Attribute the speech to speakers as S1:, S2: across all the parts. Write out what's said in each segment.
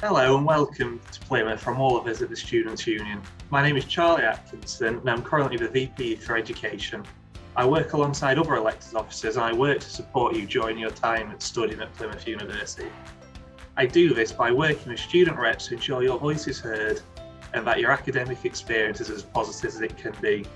S1: Hello and welcome to Plymouth from all of us at the Students' Union. My name is Charlie Atkinson and I'm currently the VP for Education. I work alongside other elected officers and I work to support you during your time at studying at Plymouth University. I do this by working with student reps to ensure your voice is heard and that your academic experience is as positive as it can be.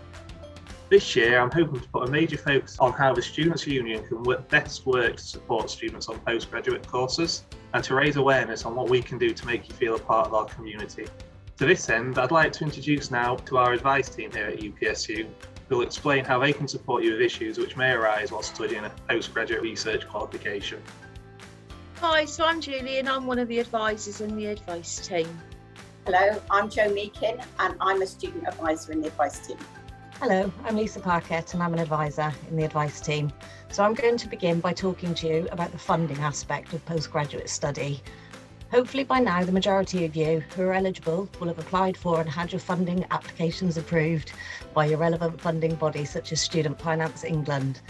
S1: This year, I'm hoping to put a major focus on how the Students' Union can best work to support students on postgraduate courses and to raise awareness on what we can do to make you feel a part of our community. To this end, I'd like to introduce now to our advice team here at UPSU, who will explain how they can support you with issues which may arise while studying a postgraduate research qualification.
S2: Hi, so I'm Julie and I'm one of the advisors in the advice team.
S3: Hello, I'm Jo Meakin and I'm a student advisor in the advice team.
S4: Hello, I'm Lisa Parkett and I'm an advisor in the advice team. So I'm going to begin by talking to you about the funding aspect of postgraduate study. Hopefully by now the majority of you who are eligible will have applied for and had your funding applications approved by your relevant funding body such as Student Finance England.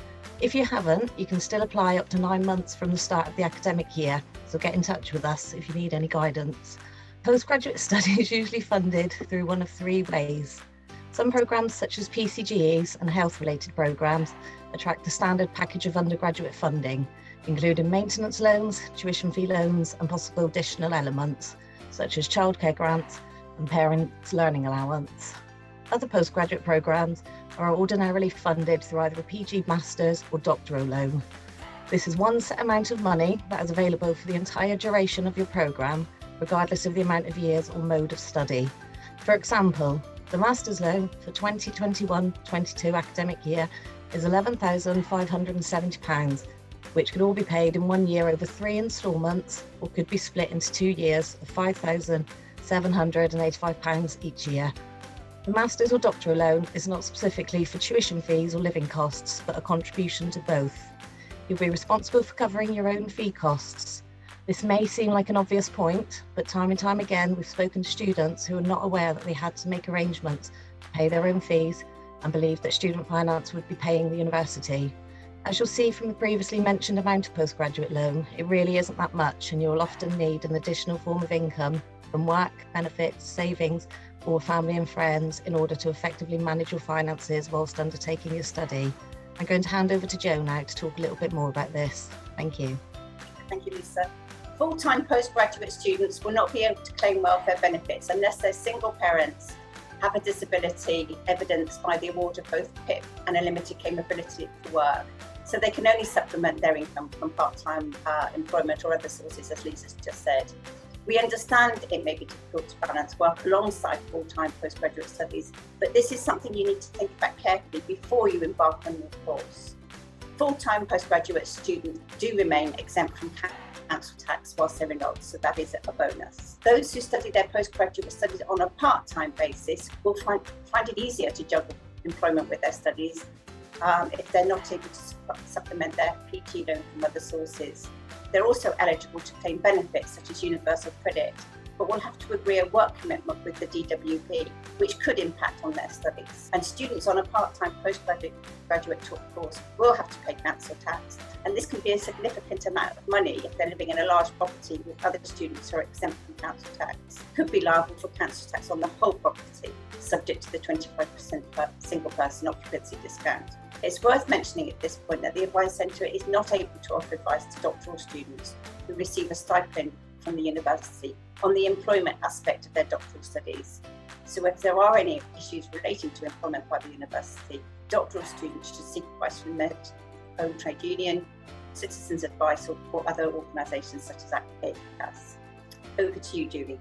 S4: If you haven't, you can still apply up to 9 months from the start of the academic year, so get in touch with us if you need any guidance. Postgraduate study is usually funded through one of three ways. Some programmes such as PCGEs and health-related programmes attract a standard package of undergraduate funding, including maintenance loans, tuition fee loans and possible additional elements such as childcare grants and parents' learning allowance. Other postgraduate programmes are ordinarily funded through either a PG Masters or doctoral loan. This is one set amount of money that is available for the entire duration of your programme, regardless of the amount of years or mode of study. For example, the Master's loan for 2021-22 academic year is £11,570, which could all be paid in 1 year over 3 instalments or could be split into 2 years of £5,785 each year. The Master's or doctoral loan is not specifically for tuition fees or living costs, but a contribution to both. You'll be responsible for covering your own fee costs. This may seem like an obvious point, but time and time again, we've spoken to students who are not aware that they had to make arrangements to pay their own fees and believed that student finance would be paying the university. As you'll see from the previously mentioned amount of postgraduate loan, it really isn't that much, and you'll often need an additional form of income from work, benefits, savings, or family and friends in order to effectively manage your finances whilst undertaking your study. I'm going to hand over to Jo now to talk a little bit more about this. Thank you.
S3: Thank you, Lisa. Full-time postgraduate students will not be able to claim welfare benefits unless their single parents have a disability evidenced by the award of both PIP and a limited capability for work. So they can only supplement their income from part-time employment or other sources, as Lisa's just said. We understand it may be difficult to balance work alongside full-time postgraduate studies, but this is something you need to think about carefully before you embark on your course. Full-time postgraduate students do remain exempt from council tax whilst they're enrolled, so that is a bonus. Those who study their postgraduate studies on a part-time basis will find it easier to juggle employment with their studies if they're not able to supplement their PT loan from other sources. They're also eligible to claim benefits such as universal credit, but will have to agree a work commitment with the DWP, which could impact on their studies. And students on a part-time postgraduate course will have to pay council tax, and this can be a significant amount of money if they're living in a large property with other students who are exempt from council tax. Could be liable for council tax on the whole property, subject to the 25% per single person occupancy discount. It's worth mentioning at this point that the Advice Centre is not able to offer advice to doctoral students who receive a stipend from the university on the employment aspect of their doctoral studies. So if there are any issues relating to employment by the university, doctoral students should seek advice from their own trade union, Citizens Advice or other organisations such as Accomodation. Over to you, Julie.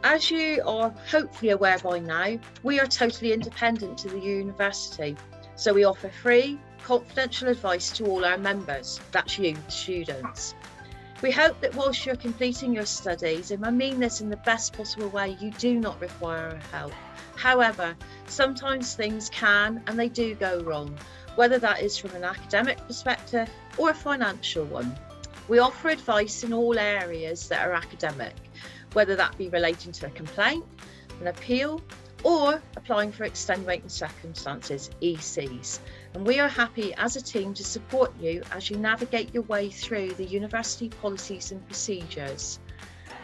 S2: As you are hopefully aware by now, we are totally independent to the university. So we offer free, confidential advice to all our members, that's you, the students. We hope that whilst you're completing your studies, and I mean this in the best possible way, you do not require our help. However, sometimes things can and they do go wrong, whether that is from an academic perspective or a financial one. We offer advice in all areas that are academic, whether that be relating to a complaint, an appeal, or applying for extenuating circumstances, ECs. And we are happy as a team to support you as you navigate your way through the university policies and procedures.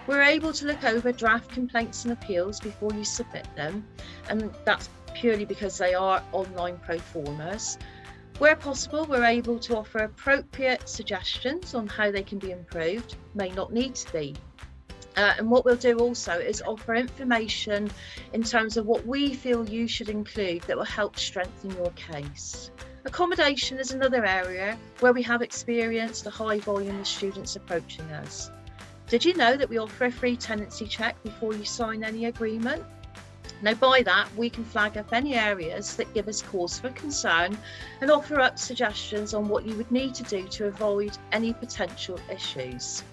S2: We're able to look over draft complaints and appeals before you submit them, and that's purely because they are online pro formas. Where possible, we're able to offer appropriate suggestions on how they can be improved, may not need to be. And what we'll do also is offer information in terms of what we feel you should include that will help strengthen your case. Accommodation is another area where we have experienced a high volume of students approaching us. Did you know that we offer a free tenancy check before you sign any agreement? Now, by that, we can flag up any areas that give us cause for concern and offer up suggestions on what you would need to do to avoid any potential issues.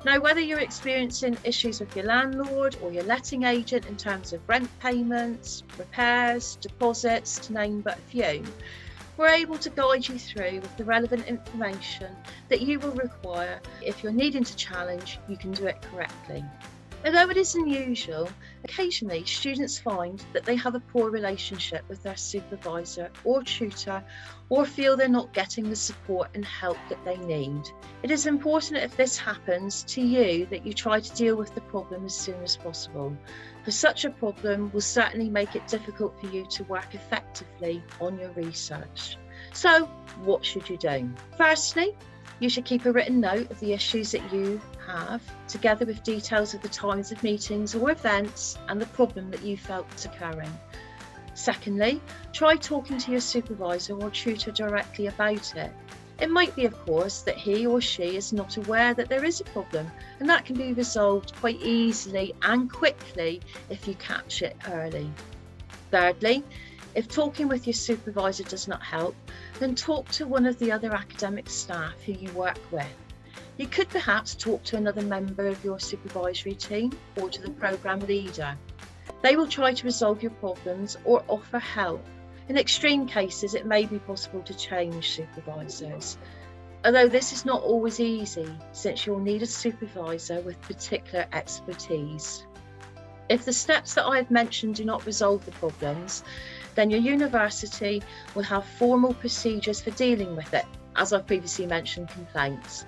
S2: Now, whether you're experiencing issues with your landlord or your letting agent in terms of rent payments, repairs, deposits, to name but a few, we're able to guide you through with the relevant information that you will require. If you're needing to challenge, you can do it correctly. Although it is unusual, occasionally students find that they have a poor relationship with their supervisor or tutor, or feel they're not getting the support and help that they need. It is important, if this happens to you, that you try to deal with the problem as soon as possible, for such a problem will certainly make it difficult for you to work effectively on your research. So, what should you do? Firstly, you should keep a written note of the issues that you have, together with details of the times of meetings or events and the problem that you felt was occurring. Secondly, try talking to your supervisor or tutor directly about it. It might be, of course, that he or she is not aware that there is a problem, and that can be resolved quite easily and quickly if you catch it early. Thirdly, if talking with your supervisor does not help, then talk to one of the other academic staff who you work with. You could perhaps talk to another member of your supervisory team or to the programme leader. They will try to resolve your problems or offer help. In extreme cases, it may be possible to change supervisors, although this is not always easy, since you'll need a supervisor with particular expertise. If the steps that I have mentioned do not resolve the problems, then your university will have formal procedures for dealing with it, as I've previously mentioned, complaints.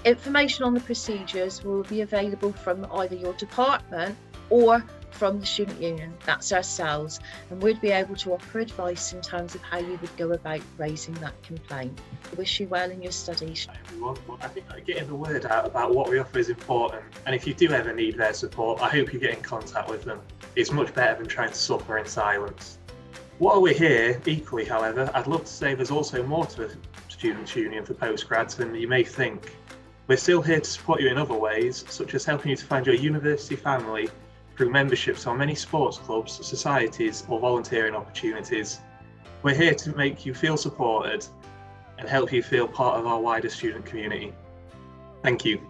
S2: Information on the procedures will be available from either your department or from the student union, that's ourselves, and we'd be able to offer advice in terms of how you would go about raising that complaint. I wish you well in your studies.
S1: I think getting the word out about what we offer is important, and if you do ever need their support, I hope you get in contact with them. It's much better than trying to suffer in silence. While we're here, equally, however, I'd love to say there's also more to the Students' Union for postgrads than you may think. We're still here to support you in other ways, such as helping you to find your university family through memberships on many sports clubs, societies, or volunteering opportunities. We're here to make you feel supported and help you feel part of our wider student community. Thank you.